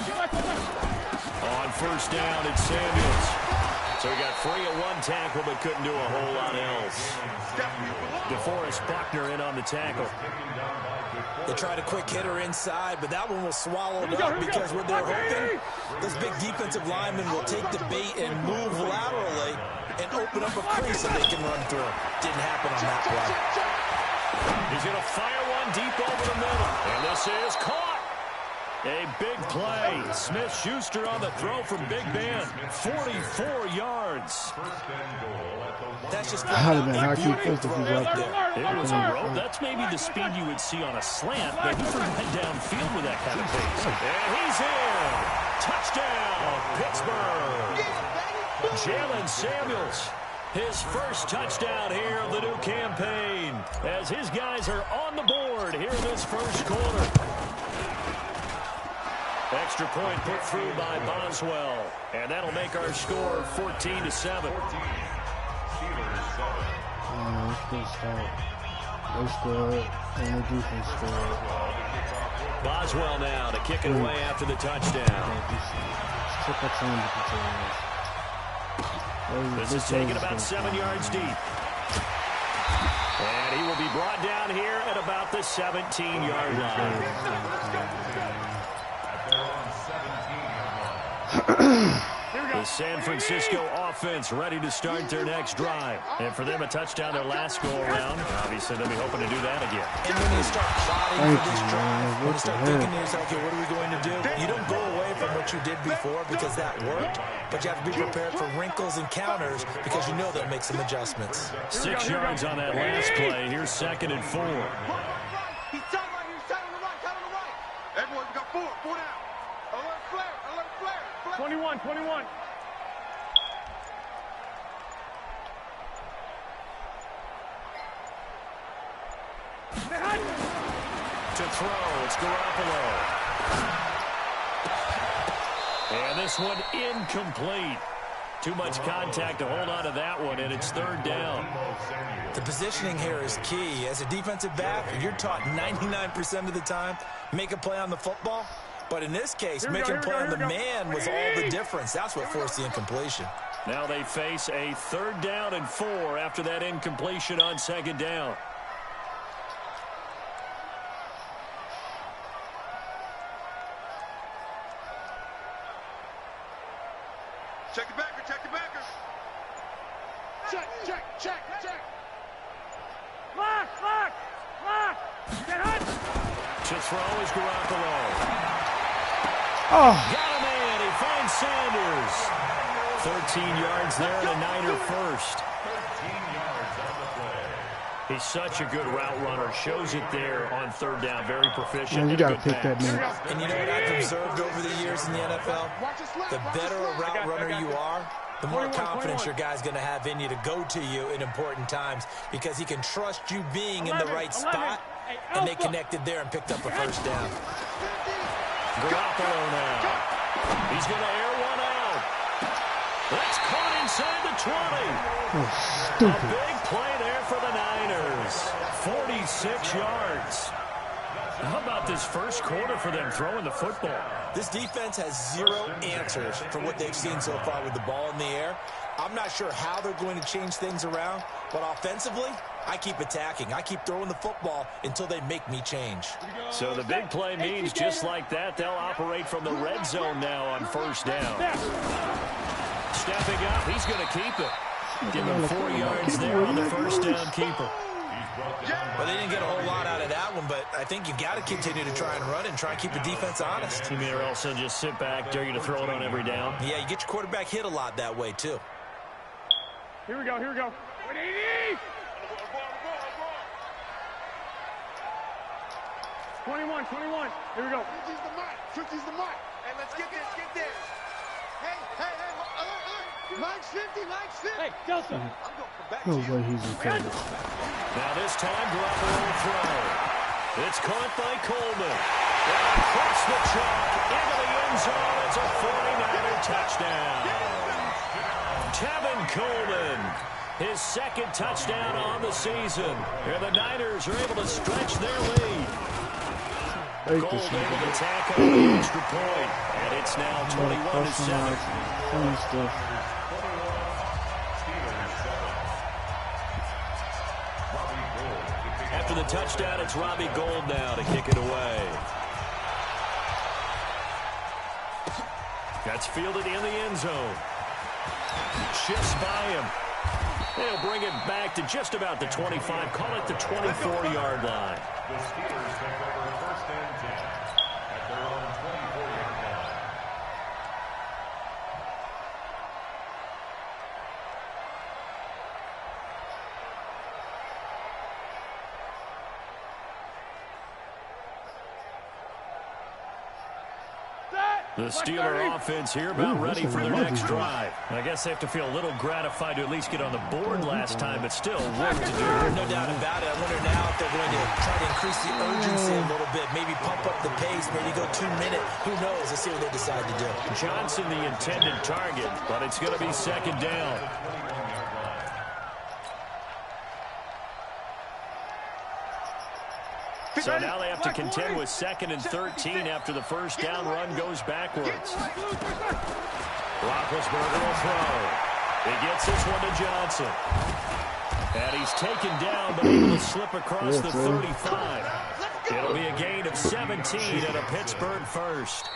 On first down, it's Samuels. So he got free of one tackle, but couldn't do a whole lot else. DeForest Buckner in on the tackle. They tried a quick hitter inside, but that one was swallowed up because what they're hoping, this big defensive lineman will take the bait and move laterally and open up a crease that they can run through. Didn't happen on that play. He's going to fire one deep over the middle. And this is caught. A big play. Smith-Schuster on the throw from Big Ben. 44 yards. That's just How can you post if he's out there? It was a rope. That's maybe the speed you would see on a slant, but he can head downfield with that kind of pace. And he's in. Touchdown, Pittsburgh. Jalen Samuels. His first touchdown here of the new campaign as his guys are on the board here in this first quarter. Extra point put through by Boswell. And that'll make our score 14-7. Let's get started. They scored, and the defense scored. Boswell now to kick it away after the touchdown. This is taken about 7 yards deep. And he will be brought down here at about the 17-yard line. The San Francisco offense ready to start their next drive. And for them, a touchdown their last go-around. Obviously, they'll be hoping to do that again. And when you start plotting for this drive, when you start thinking to yourself, okay, what are we going to do? You don't go away from what you did before because that worked, but you have to be prepared for wrinkles and counters because you know they'll make some adjustments. 6 yards on that last play. Here's 2nd and 4. He's tight right here. He's tight on the right. Tight on the right. Everyone, we got 4. 4 down. Alert flare. Alert flare. 21. To throw, it's Garoppolo. And this one incomplete. Too much contact to hold on to that one, and it's 3rd down. The positioning here is key. As a defensive back, you're taught 99% of the time, make a play on the football. But in this case, making a play on the man was all the difference. That's what forced the incompletion. Now they face a 3rd down and 4 after that incompletion on 2nd down. Check the backer. Check the backer. Check. Lock. Get hot. To throw is Garoppolo. Oh. Got a man. He finds Sanders. 13 yards there and a Niner first. 13 yards on the play. He's such a good route runner. Shows it there on 3rd down. Very proficient. Man, you got to pick that man. And you know what I've observed over the years in the NFL? The better a route runner you are, the more confidence your guy's going to have in you to go to you in important times because he can trust you being in the right spot, and they connected there and picked up a first down. Garoppolo now. He's going to air one out. That's caught inside the 20. Oh, stupid. A big play there for the Niners. 46 yards. How about this first quarter for them throwing the football? This defense has zero answers for what they've seen so far with the ball in the air. I'm not sure how they're going to change things around, but offensively, I keep attacking. I keep throwing the football until they make me change. So the big play means just like that, they'll operate from the red zone now on 1st down. Stepping up, he's going to keep it. Give him 4 yards there on the first down keeper. Well, they didn't get a whole lot out of that one, but I think you've got to continue to try and run and try and keep the defense honest. You mean or also just sit back, dare you to throw it on every down? Yeah, you get your quarterback hit a lot that way, too. Here we go. 180. 21. Here we go. Tricky's the mark. Hey, let's get this. Hey. Mike's 50. Hey, Delta. I'm going for back. No way he's incredible. Now this time, Garoppolo will throw. It's caught by Coleman. And across the chalk into the end zone. It's a 49er touchdown. Tevin Coleman, his 2nd touchdown on the season. And the Niners are able to stretch their lead. Break Gold this able nigga. to tack on the extra point, and it's now 21-7. Funny stuff. After the touchdown, it's Robbie Gould now to kick it away. That's fielded in the end zone. Shifts by him. They'll bring it back to just about the 25. Call it the 24-yard line. The Steelers take over first and 10 at their own 24-yard line. The Steeler offense here about ready for their next drive. I guess they have to feel a little gratified to at least get on the board last time, but still work to do. No doubt about it. I wonder now if they're going to try to increase the urgency a little bit, maybe pump up the pace, maybe go 2 minute. Who knows? Let's see what they decide to do. Johnson the intended target, but it's going to be second down. So now they have to contend with 2nd and 13 after the first down run goes backwards. Roethlisberger will throw. He gets this one to Johnson. And he's taken down, but able to slip across the 35. It'll be a gain of 17 and a Pittsburgh first.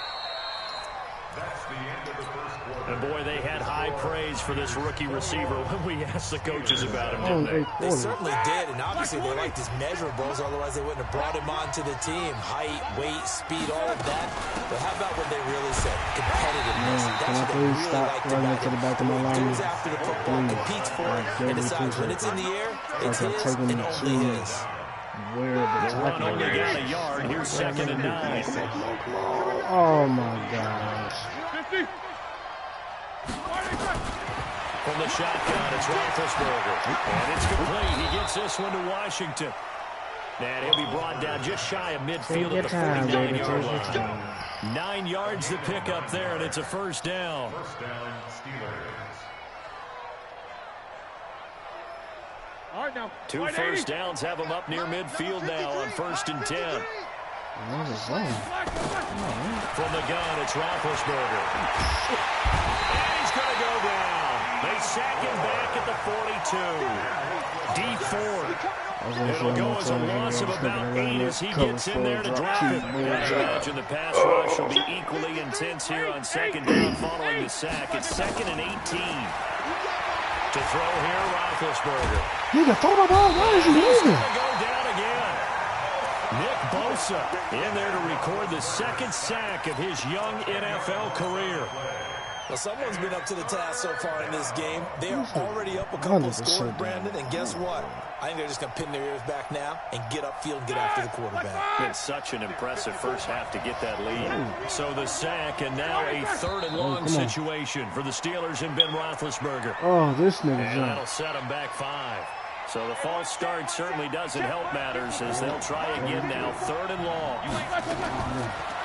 That's the end of the first quarter. And boy, they had high praise for this rookie receiver when we asked the coaches about him, didn't they? They certainly did, and obviously they liked his measurables, otherwise they wouldn't have brought him onto the team. Height, weight, speed, all of that. But how about what they really said? Competitiveness. That's what they really liked about him. He goes after the football, competes for it, and decides when it's in the air, it's his and only his. Where the Run tackle only got is. a yard. Here's 2nd and 9. Oh my gosh. From the shotgun, it's Roethlisberger. And it's complete. He gets this one to Washington. And he'll be brought down just shy of midfield Take your at the time, baby. 49-yard Take your line. time. 9 yards to pick up there, and it's a first down. First down, Steelers. Two first downs have them up near midfield now on 1st and 10. What is that? From the gun, it's Roethlisberger. And he's going to go down. They sack him back at the 42. D Ford. It'll go as a loss of about 8 as he gets in there to drop it. I imagine the pass rush will be equally intense here on 2nd down following the sack. It's 2nd and 18. To throw here, Roethlisberger. Nigga, throw the ball. Why is he He's moving? going to go down again. Nick Bosa in there to record the 2nd sack of his young NFL career. Well, someone's been up to the task so far in this game. They are already up a couple of scores, Brandon, and guess what? I think they're just going to pin their ears back now and get upfield and get after the quarterback. It's such an impressive first half to get that lead. So the sack, and now a 3rd and long situation for the Steelers and Ben Roethlisberger. Oh, this nigga And jump. that'll set them back 5. So the false start certainly doesn't help matters as they'll try again now. 3rd and long.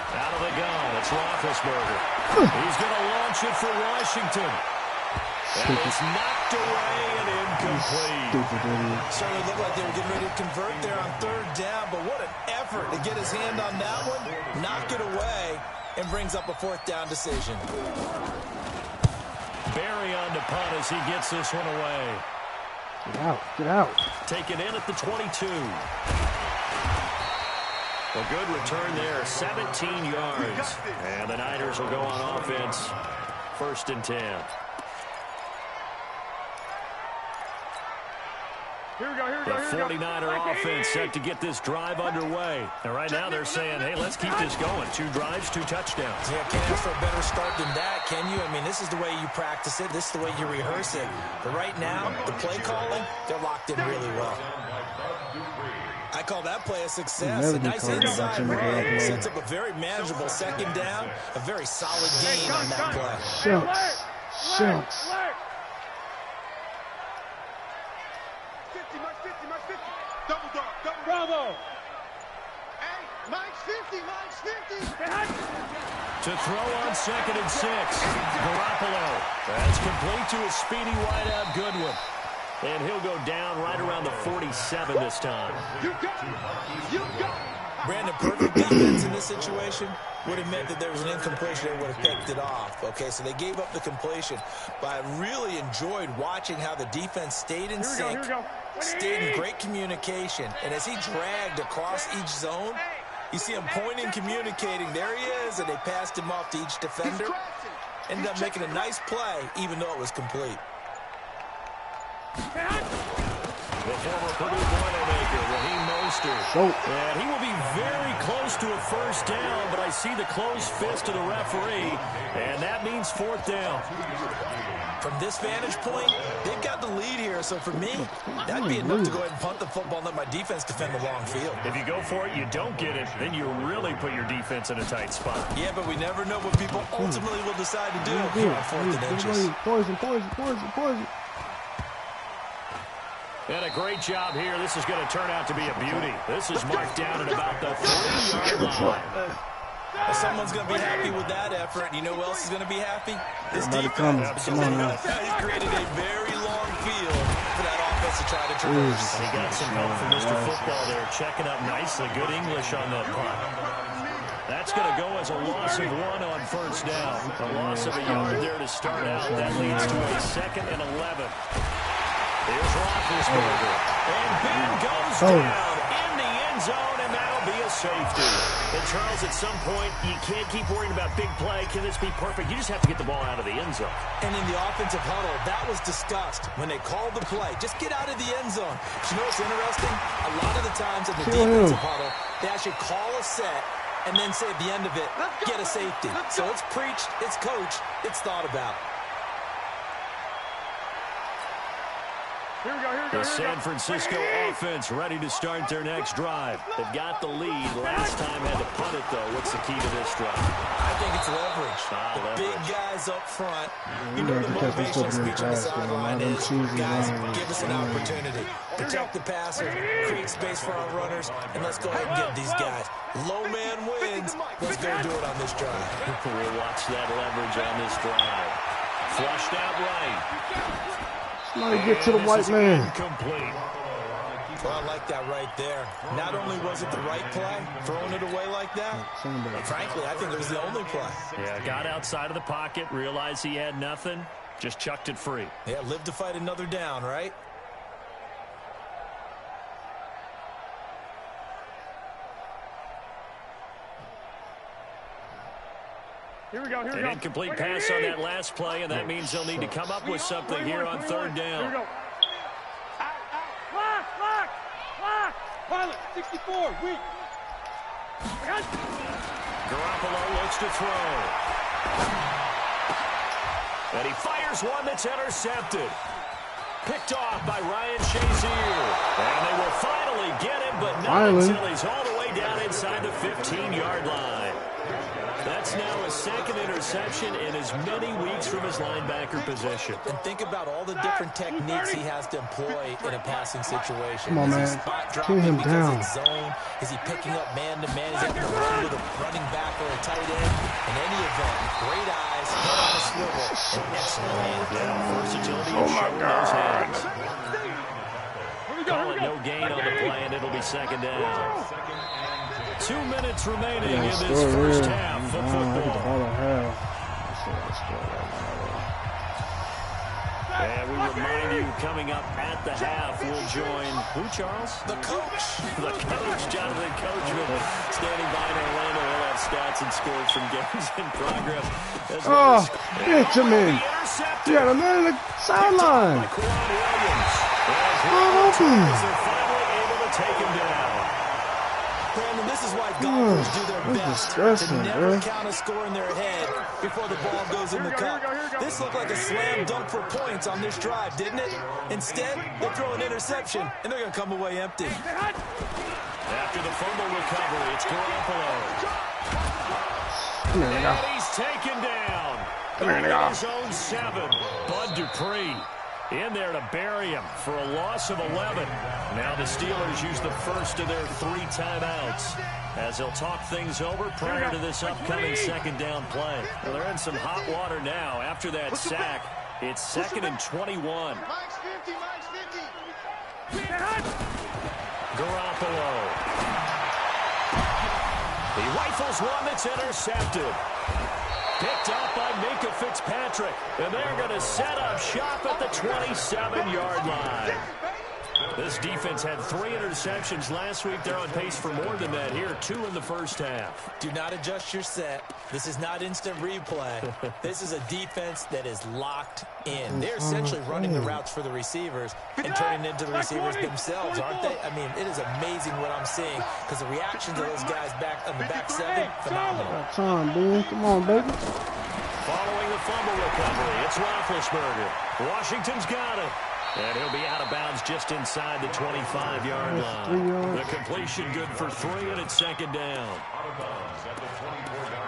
Out of the gun, it's Roethlisberger. He's going to launch it for Washington. And it's knocked away and incomplete. Stupid idiot. Certainly looked like they were getting ready to convert there on 3rd down, but what an effort to get his hand on that one, knock it away, and brings up a 4th down decision. Barry on to punt as he gets this one away. Get out. Get out. Taken in at the 22. A good return there, 17 yards. And the Niners will go on offense, 1st and 10. The 49er offense set to get this drive underway. And right now they're saying, hey, let's keep this going. 2 drives, 2 touchdowns. Yeah, can't ask for a better start than that, can you? I mean, this is the way you practice it. This is the way you rehearse it. But right now, the play calling, they're locked in really well. I call that play a success. A nice inside run. Sets up a very manageable 2nd down. A very solid gain on that play. Shucks. Shucks. 50, Mike 50, Mike 50. Double dog, double bravo. Hey, Mike's 50, Mike's 50. To throw on 2nd and 6. Garoppolo. That's complete to a speedy wideout Goodwin. And he'll go down right around the 47 this time. You got it. You got it. Brandon, perfect defense in this situation would have meant that there was an incompletion that would have picked it off. Okay, so they gave up the completion. But I really enjoyed watching how the defense stayed in sync, stayed in great communication. And as he dragged across each zone, you see him pointing, communicating. There he is, and they passed him off to each defender. Ended up making a nice play, even though it was complete. The former Purdue Boilermaker, Raheem Mostert. And he will be very close to a first down, but I see the closed fist of the referee, and that means fourth down. From this vantage point, they've got the lead here, so for me, that'd be enough to go ahead and punt the football and let my defense defend the long field. If you go for it, you don't get it, then you really put your defense in a tight spot. Yeah, but we never know what people ultimately will decide to do here on 4th and inches. Poison. And a great job here. This is going to turn out to be a beauty. This is marked down at about the 3-yard line. Well, someone's going to be happy with that effort. You know who else is going to be happy? This defense. Come on now. He's created a very long field for that offense to try to traverse. He got some help from Mr. Football there, checking up nicely. Good English on that punt. That's going to go as a loss of 1 on first down. A loss of a yard there to start out. That leads to a 2nd and 11. Here's Roethlisberger. And Ben goes down in the end zone, and that'll be a safety. And Charles, at some point, you can't keep worrying about big play. Can this be perfect? You just have to get the ball out of the end zone. And in the offensive huddle, that was discussed when they called the play. Just get out of the end zone. But you know what's interesting? A lot of the times in the defensive huddle, they actually call a set and then say at the end of it, get a safety. So it's preached, it's coached, it's thought about. The San Francisco offense ready to start their next drive. They've got the lead. Last time had to punt it, though. What's the key to this drive? I think it's leverage. The big guys up front. You know the motivational speech on the sideline is, guys, give us an opportunity. Protect the passer, create space for our runners, and let's go ahead and get these guys. Low man wins. Let's go do it on this drive. We'll watch that leverage on this drive. Flushed out right. Somebody get to the white man. Incomplete. Well, I like that right there. Not only was it the right play, throwing it away like that, but frankly, I think it was the only play. Yeah, got outside of the pocket, realized he had nothing, just chucked it free. Yeah, live to fight another down, right? Here we go. An incomplete pass on that last play, and that means they'll need to come up with something here on 3rd down. Here we go. Lock. Pilot, 64, weak. Garoppolo looks to throw. And he fires one that's intercepted. Picked off by Ryan Shazier. And they will finally get him, but not until he's all the way down inside the 15-yard line. That's now his 2nd interception in as many weeks from his linebacker position. And think about all the different techniques he has to employ in a passing situation. Come on, man. Pin him down. It's zone? Is he picking up man-to-man? Is he having to run with a running back or a tight end? In any event, great eyes, head on a swivel, and excellent hands. Yeah, versatility and showing those hands. Call it no gain on the play, and it'll be 2nd down. 2 minutes remaining in this first half of football. And we remind you, coming up at the half, we'll join who, Charles? The coach. The coach, Jonathan Coachman, standing by in Orlando. We'll have stats and scores from games in progress. Benjamin. You got a man on the sideline. They're finally able to take him down. Brandon, this is why golfers do their best to never count a score in their head before the ball goes in the cup. This looked like a slam dunk for points on this drive, didn't it? Instead, they throw an interception, and they're going to come away empty. After the fumble recovery, it's Garoppolo. And he's taken down. In his own 7. Bud Dupree in there to bury him for a loss of 11. Now the Steelers use the first of their 3 timeouts as they'll talk things over prior to this upcoming 2nd down play. Well, they're in some hot water now. After that sack, it's 2nd and 21. Mike's 50. Garoppolo. He rifles one that's intercepted. Picked up by Minkah Fitzpatrick. And they're going to set up shop at the 27-yard line. This defense had 3 interceptions last week. They're on pace for more than that here. 2 in the first half. Do not adjust your set. This is not instant replay. This is a defense that is locked in. They're essentially running the routes for the receivers and turning into the receivers themselves, aren't they? I mean, it is amazing what I'm seeing because the reaction to those guys back on the back 7, phenomenal. Time, dude. Come on, baby. Following the fumble recovery, it's Roethlisberger. Washington's got it. And he'll be out of bounds just inside the 25-yard line. The completion good for 3, and it's second down.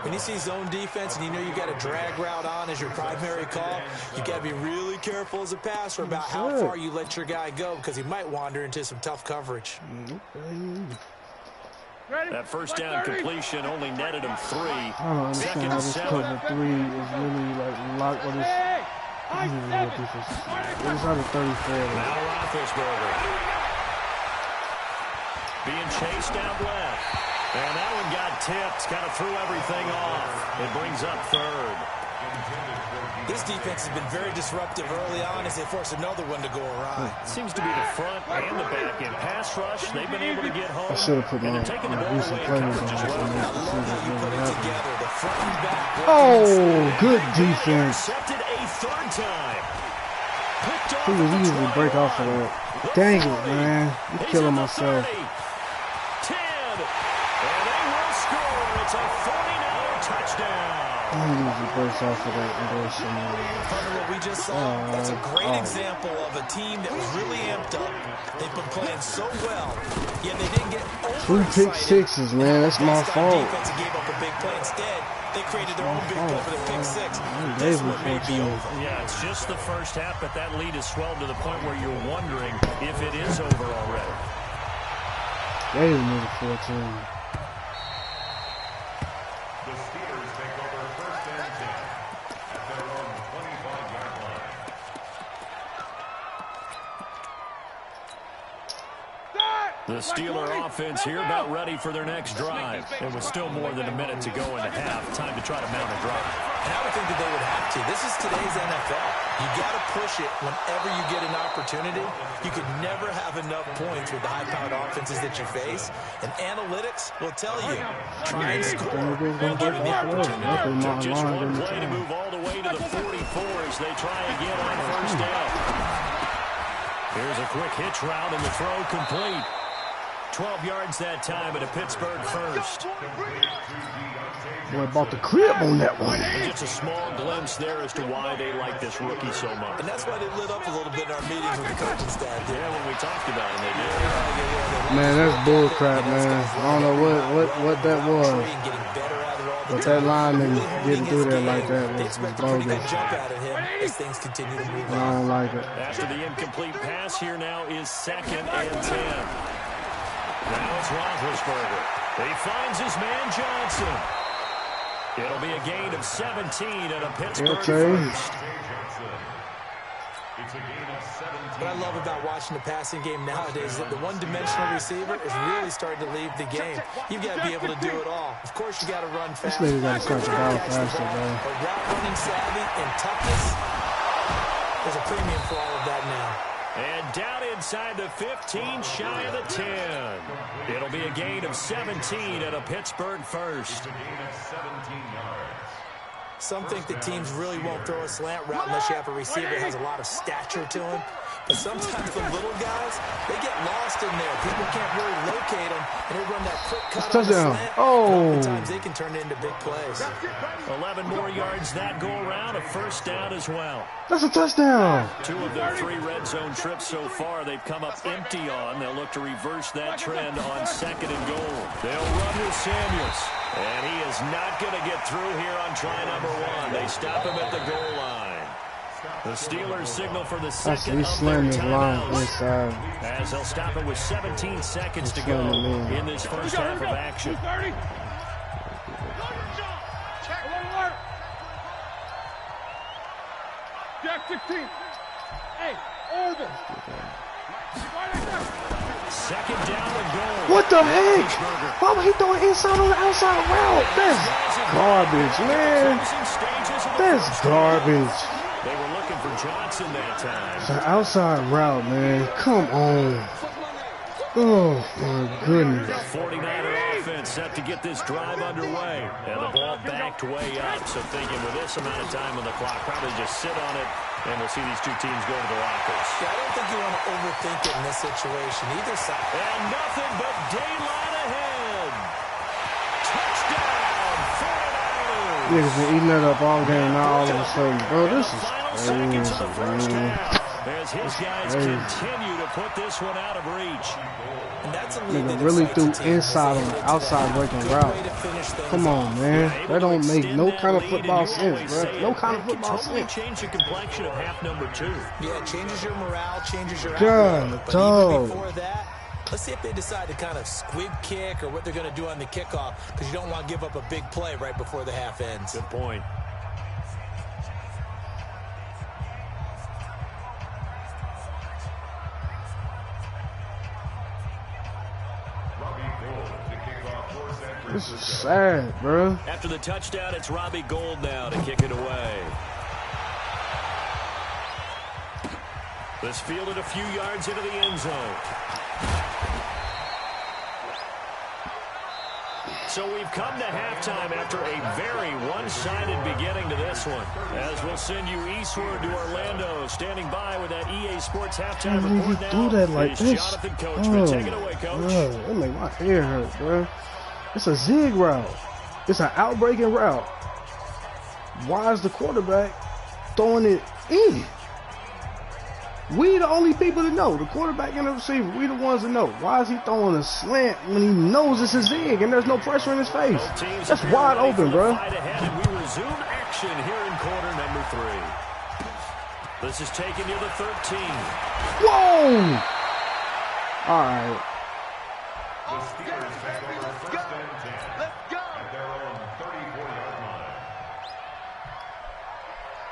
When you see zone defense and you know you got a drag route on as your primary call, you got to be really careful as a passer about how far you let your guy go because he might wander into some tough coverage. That first down completion only netted him 3. I don't understand how this cover 3 is really like locked with this. It's out of 34. Now Roethlisberger. Being chased out left. And that one got tipped. Kind of threw everything off. It brings up 3rd. This defense has been very disruptive early on as they force another one to go awry. It seems to be the front and the back in pass rush. They've been able to get home. I should have put and my they're taking the ball away in coverage as well. Oh, good defense. Intercepted a 3rd time. Picked off He was usually break off of that. Dang it, man. You're killing myself. 10. And they will score. It's a 49er touchdown. He usually breaks off of that. What we just saw, that's a great example of a team that was really amped up. They've been playing so well, yet they didn't get Two pick sixes, man. That's my fault. Defense gave up a big play. Instead, they created their own big play for the pick 6. This one may be over. Yeah, it's just the first half, but that lead has swelled to the point where you're wondering if it is over already. They didn't move 14. The Steeler offense here about ready for their next drive. It was still more than a minute to go in the half. Time to try to mount a drive. And I would think that they would have to. This is today's NFL. You got to push it whenever you get an opportunity. You could never have enough points with the high-powered offenses that you face. And analytics will tell you, try and score. Don't give them the opportunity. Just one play to move all the way to the 44 as they try again on first down. Here's a quick hitch route and the throw complete. 12 yards that time at a Pittsburgh first. Boy, bought the crib on that one. And just a small glimpse there as to why they like this rookie so much. And that's why they lit up a little bit in our meetings with the coaching staff. Yeah, when we talked about it, they did. Man, that's bull crap, man. I don't know what that was. But that lineman getting through there like that was bogus. I don't like it. After the incomplete pass, here now is 2nd and 10. Now it's Roethlisberger. He finds his man Johnson. It'll be a gain of 17 and a Pittsburgh first. What I love about watching the passing game nowadays is that the one-dimensional receiver is really starting to leave the game. You've got to be able to do it all. Of course, you got to run fast. This nigga got to start the ball faster, bro. But route running savvy and toughness, there's a premium for all of that now. And down inside the 15, shy of the 10. It'll be a gain of 17 and a Pittsburgh first. Some think that teams really won't throw a slant route unless you have a receiver that has a lot of stature to him. But sometimes the little guys, they get lost in there. People can't really locate them, and they run that quick cut on the slant. Oh. Sometimes they can turn it into big plays. 11 more yards that go around, a first down as well. That's a touchdown. 2 of their 3 red zone trips so far, they've come up empty on. They'll look to reverse that trend on 2nd and goal. They'll run with Samuels. And he is not going to get through here on try number 1. They stop him at the goal line. The Steelers signal for the second of their timeouts, as they'll stop it with 17 seconds to go in this first half of action. Jack 16. Hey, over. Second down and goal. What the heck? Why would he throw it inside on the outside route? That's garbage, man. That's garbage. They were looking for Johnson that time. It's an outside route, man. Come on. Oh, my goodness. 49er offense set to get this drive underway. And the ball backed way up. So thinking with this amount of time on the clock, probably just sit on it, and we'll see these two teams go to the lockers. Yeah, I don't think you want to overthink it in this situation. Either side. And nothing but daylight ahead. Touchdown, 49ers. Niggas been eating that up all game, now all of a sudden. Bro, this is crazy, man. As his guys continue to put this one out of reach. And that's a Nigga really threw inside on the outside breaking route. Come on, man. That don't make no kind of football sense, bro. No kind of football sense. Change the complexion of half number 2. Yeah, it changes your morale, changes your God, outlook. But even before that, let's see if they decide to kind of squib kick or what they're going to do on the kickoff, because you don't want to give up a big play right before the half ends. Good point. This is sad, bro. After the touchdown, it's Robbie Gould now to kick it away. This fielded a few yards into the end zone. So we've come to halftime after a very one-sided beginning to this one. As we'll send you eastward to Orlando. Standing by with that EA Sports halftime report now. Do that like this? Jonathan Coachman. Take it away, Coach. Bro, that make my hair hurt, bro. It's a zig route. It's an outbreaking route. Why is the quarterback throwing it in? We the only people that know. The quarterback and the receiver, we the ones that know. Why is he throwing a slant when he knows it's a zig and there's no pressure in his face? That's wide open, bro. And we resume action here in quarter number 3. This is taken near the 13. Whoa! All right. The Steelers back over first and 10 at their own 34-yard line.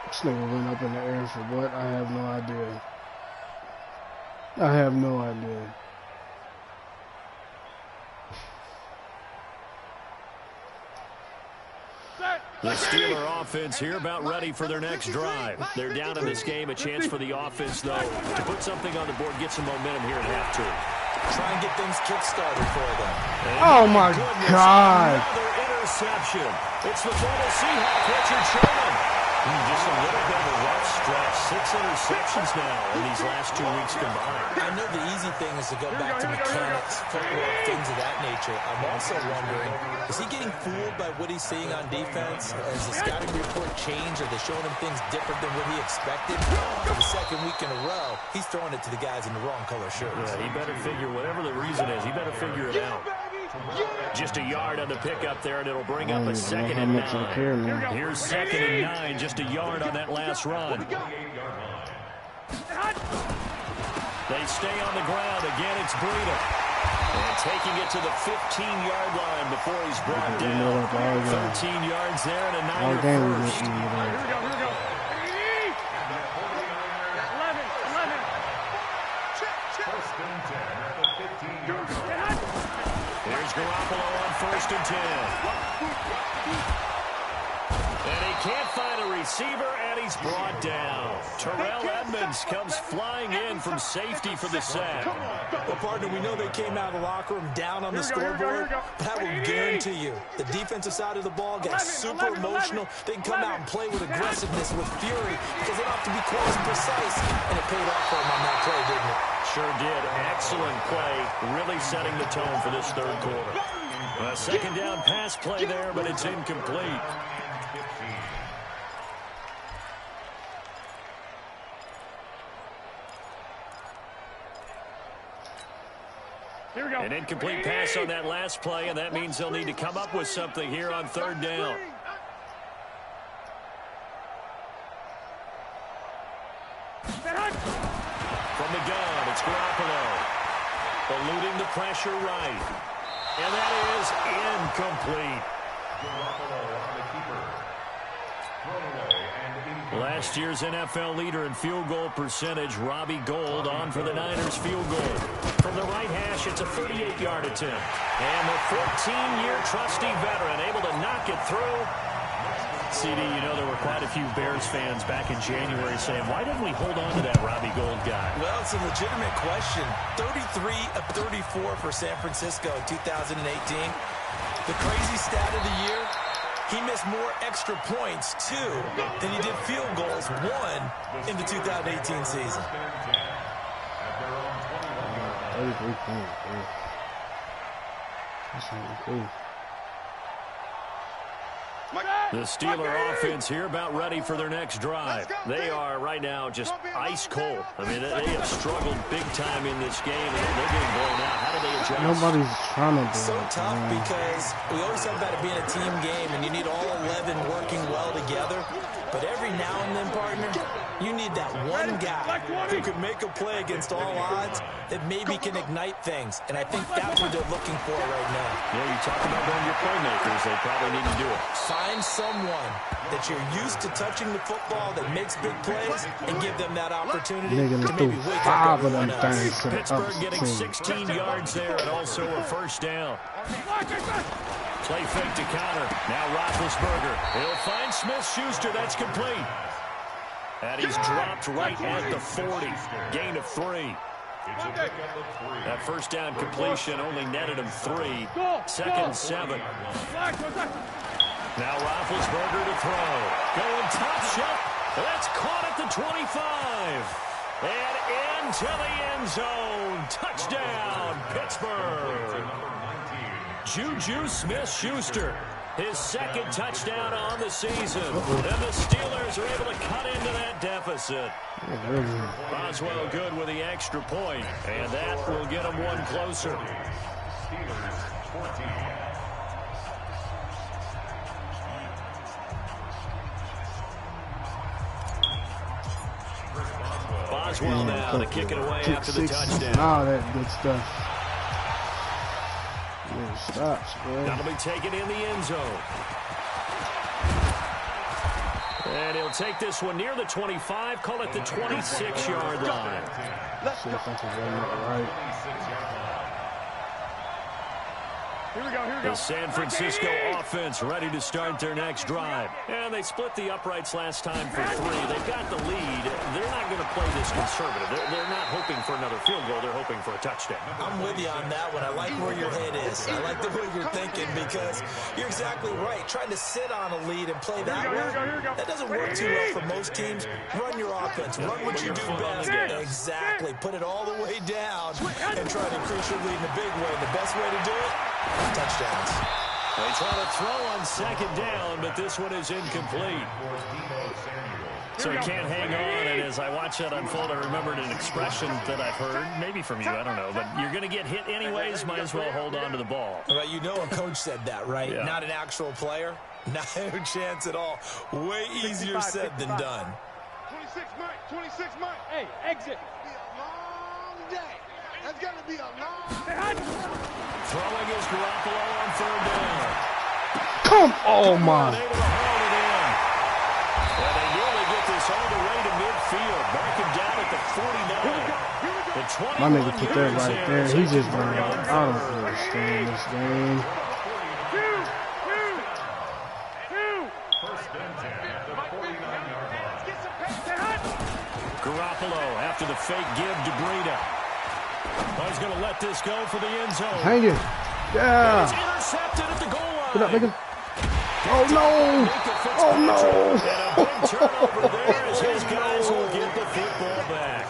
This nigga went up in the air for what? I have no idea. I have no idea. The Steeler offense here about ready for their next drive. They're down in this game. A chance for the offense, though, to put something on the board, get some momentum here at half 2. Try and get things kick-started for them. Oh, my God. Another interception. It's the former Seahawk, Richard Sherman. Just a little bit of a rough stretch. 6 interceptions now in these last 2 weeks combined. I know the easy thing is to go back to mechanics, footwork, things of that nature. I'm also wondering, is he getting fooled by what he's seeing on defense? Has the scouting report changed? Are they showing him things different than what he expected? For the second week in a row, he's throwing it to the guys in the wrong color shirts. Yeah, he better figure, whatever the reason is, he better figure it out. Just a yard on the pickup there, and it'll bring up a 2nd and 9. Here's 2nd and 9, just a yard on that last run. They stay on the ground. Again, it's Breida. And taking it to the 15-yard line before he's brought down. 13 yards there and a 9er first. Here we go. Here's Garoppolo on 1st and 10. And he can't find a receiver, and he's brought down. Terrell Edmunds comes flying in from safety for the sack. Well, partner, we know they came out of the locker room down on the scoreboard, but I will guarantee you, the defensive side of the ball got super emotional. They can come out and play with aggressiveness, with fury, because they don't have to be close and precise, and it paid off for them on that play, didn't it? Sure did. Excellent play, really setting the tone for this 3rd quarter. A 2nd down pass play there, but it's incomplete. Here we go. An incomplete pass on that last play, and that means they'll need to come up with something here on 3rd down. From the gun, it's Garoppolo. Eluding the pressure right. And that is incomplete. Garoppolo on the keeper. Thrown away and incomplete. Last year's NFL leader in field goal percentage, Robbie Gould, on for the Niners field goal. From the right hash, it's a 38-yard attempt. And the 14-year trusty veteran able to knock it through. CD, you know there were quite a few Bears fans back in January saying, why didn't we hold on to that Robbie Gould guy? Well, it's a legitimate question. 33 of 34 for San Francisco in 2018. The crazy stat of the year, he missed more extra points, 2, than he did field goals, 1, in the 2018 season. 33 points, bro. That's not cool. The Steeler offense here about ready for their next drive. They are right now just ice cold. I mean, they have struggled big time in this game, and they're getting blown out. How do they adjust? Nobody's trying to do So it, tough man. because we always talk about it being a team game, and you need all 11 working well together. But every now and then, partner, you need that one guy who can make a play against all odds that maybe can ignite things. And I think that's what they're looking for right now. Yeah, you talk about going to your playmakers. They probably need to do it. Find someone that you're used to touching the football that makes big plays and give them that opportunity Nigga, to they maybe threw wake 5 up of them everyone else. things to the Pittsburgh opposite getting team. 16 yards there and also a first down. Play fake to counter. Now Roethlisberger. He'll find Smith-Schuster. That's complete. And he's dropped right at the 40. Gain of 3. That first down completion only netted him 3. Second 7. Now Roethlisberger to throw. Going top shot. That's caught at the 25. And into the end zone. Touchdown, Pittsburgh. Juju Smith-Schuster. His second touchdown on the season. And the Steelers are able to cut into that deficit. Boswell good with the extra point. And that will get them one closer. Boswell now to kick it away after the touchdown. All that good stuff. Yeah, stops, bro. That'll be taken in the end zone. And he'll take this one near the 25, call it the 26-yard line. See if I can run it right. The San Francisco offense ready to start their next drive. And they split the uprights last time for 3. They've got the lead. They're not going to play this conservative. They're not hoping for another field goal. They're hoping for a touchdown. I'm with you on that one. I like where your head is. I like the way you're thinking because you're exactly right. Trying to sit on a lead and play that way, that doesn't work too well for most teams. Run your offense. Run what you do best. Exactly. Put it all the way down and try to increase your lead in a big way. The best way to do it, touchdowns. They try to throw on second down, but this one is incomplete. So he can't hang on, and as I watch that unfold, I remembered an expression that I've heard, maybe from you, I don't know, but you're going to get hit anyways, might as well hold on to the ball. Well, you know a coach said that, right? Yeah. Not an actual player. Not a chance at all. Way easier said than done. 26 Mike, 26 Mike. Hey, exit. Be a long day. That's going to be a long Throwing is Garoppolo on third down. Come on, Able my. to hold it in. And they nearly get this all the way to midfield. Marking down at the 49. The 21 My nigga put that yards right there. He just ran out. I don't understand this game. Garoppolo after the fake give to Breida. He's going to let this go for the end zone. Hang it. It's Yeah. intercepted at the goal line. Get up, nigga. Oh, no. Oh, And a no. big turnover there as his guys will get the football back.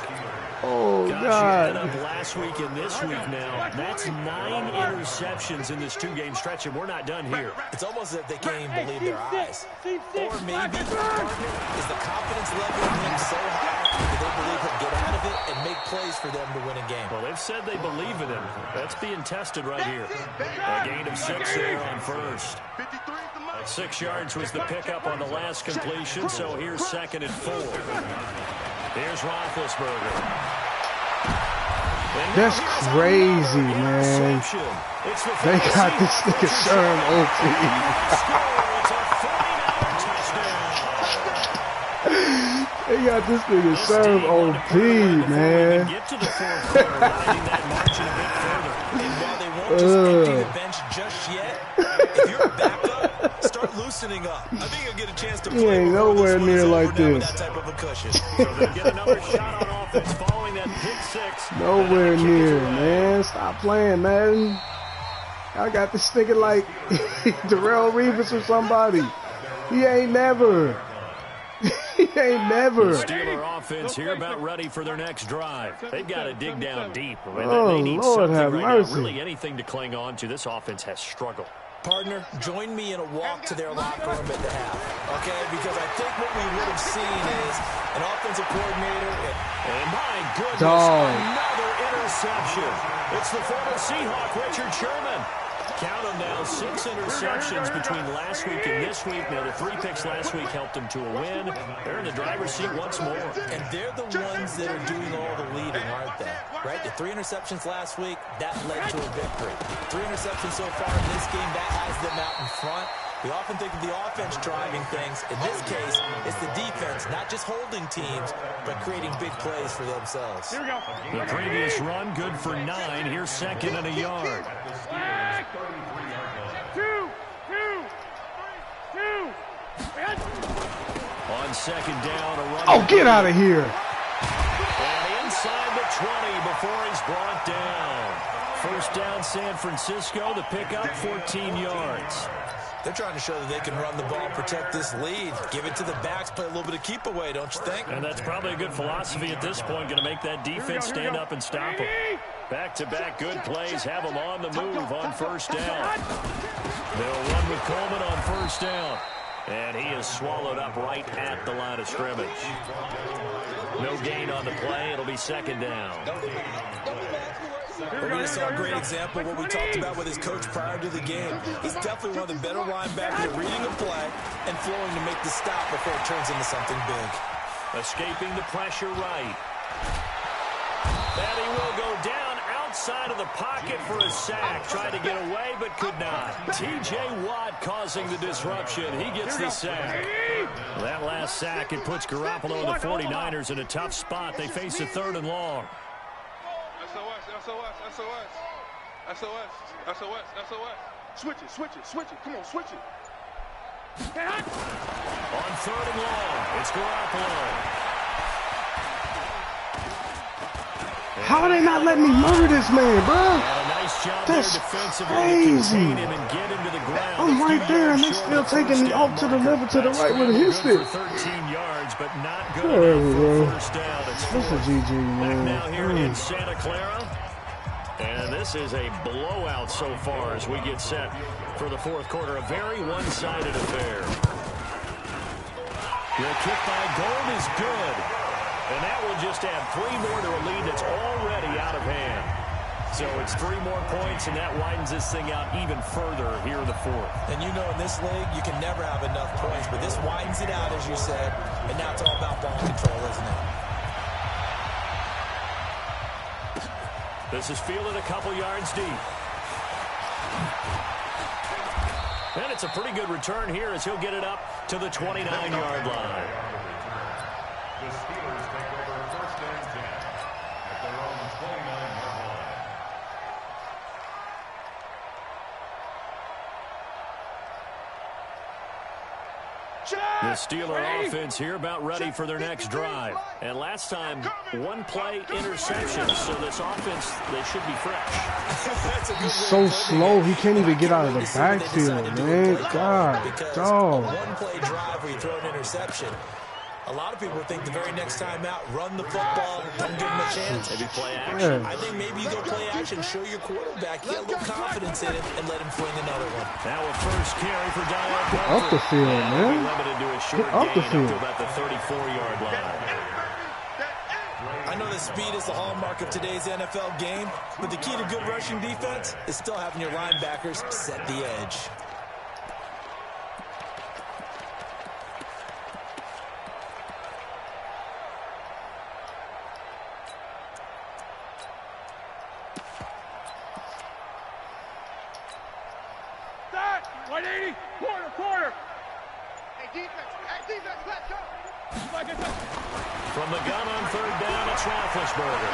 Oh, Gosh, you add God. up last week and this week now. That's 9 interceptions in this 2-game stretch, and we're not done here. It's almost as if they can't even believe their eyes. Or maybe, partner, is the confidence level in him so high that they believe he'll get out of it and make plays for them to win a game. Well, they've said they believe in him. That's being tested right here. A gain of 6 there on first. 6 yards was the pickup on the last completion, so here's 2nd and 4. Here's Roethlisberger. That's crazy, man. They got this nigga Sherm OT. It's a 49 touchdown. They got this nigga serve OP, man. Get to the fourth quarter, riding that margin a bit further. And while they won't just empty the bench just yet, if you're a backup, start loosening up. I think you'll get a chance to play. He ain't nowhere near like this. That type of a cushion. So they'll get another shot on offense following that pick six. Nowhere near, man. Stop playing, man. I got this nigga like Darrell Reeves or somebody. He ain't never. He ain't never. The Steeler offense here about ready for their next drive. They've got to dig down deep. Oh, they need Lord something have right mercy. now. Really anything to cling on to. This offense has struggled. Partner, join me in a walk to their locker room at the half, okay? Because I think what we would have seen is an offensive coordinator. And my goodness, Dog. another interception. It's the former Seahawk, Richard Sherman. Count them now, 6 interceptions between last week and this week. Now, the 3 picks last week helped them to a win. They're in the driver's seat once more. And they're the ones that are doing all the leading, aren't they? Right? The 3 interceptions last week, that led to a victory. 3 interceptions so far in this game, that has them out in front. We often think of the offense driving things. In this case, it's the defense, not just holding teams, but creating big plays for themselves. Here we go. The previous run, good for 9. Here's second and a yard. 2. On second down, a run. Oh, get out of here. And inside the 20 before he's brought down. First down, San Francisco. The pickup, 14 yards. They're trying to show that they can run the ball, protect this lead, give it to the backs, play a little bit of keep away, don't you think? And that's probably a good philosophy at this point, going to make that defense stand up and stop them. Back-to-back good plays, have them on the move on first down. They'll run with Coleman on first down. And he is swallowed up right at the line of scrimmage. No gain on the play. It'll be second down. But we just saw a great example of what we talked about with his coach prior to the game. He's definitely one of the better linebackers at reading a play and flowing to make the stop before it turns into something big. Escaping the pressure right. And he will go down outside of the pocket for a sack. Tried to get away, but could not. T.J. Watt causing the disruption. He gets the sack. That last sack, it puts Garoppolo and the 49ers in a tough spot. They face a 3rd and long. Switch it. Come on, switch it. On 3rd and long, it's Garoppolo. How are they not letting me murder this man, bro? Nice job That's there defensively crazy. to contain him and get him to the ground. I'm right there, and they're still taking me off to the left to the right with a hit stick. 13 yards, but not good There enough we for go. a first down. It's This is GG, man. now here in Santa Clara. And this is a blowout so far as we get set for the 4th quarter. A very one-sided affair. The kick by Gold is good. And that will just add 3 more to a lead that's already out of hand. So it's 3 more points, and that widens this thing out even further here in the 4th. And you know in this league, you can never have enough points, but this widens it out, as you said, and now it's all about ball control, isn't it? This is fielded a couple yards deep. And it's a pretty good return here as he'll get it up to the 29-yard line. The Steelers take over 1st and 10 at their own 29-yard line. The Steeler offense here about ready for their next drive. And last time, 1 play interception. So this offense, they should be fresh. He's so slow, he can't even get out of the backfield, man. God, dog. One play drive where you throw an interception. A lot of people think the very next time out, run the football, don't give him a chance. Maybe play action. Yeah. I think maybe you go play action, show your quarterback, get a little confidence in him, and let him fling another one. Now a first carry for Daniel Get up the field, man. Limited to a short Get up the gain field. to about the 34-yard line. I know that speed is the hallmark of today's NFL game, but the key to good rushing defense is still having your linebackers set the edge. From the gun on third down, it's Roethlisberger.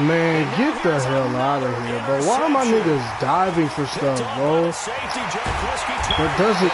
Man, get the hell out of here, bro. Why are my niggas diving for stuff, bro? That doesn't...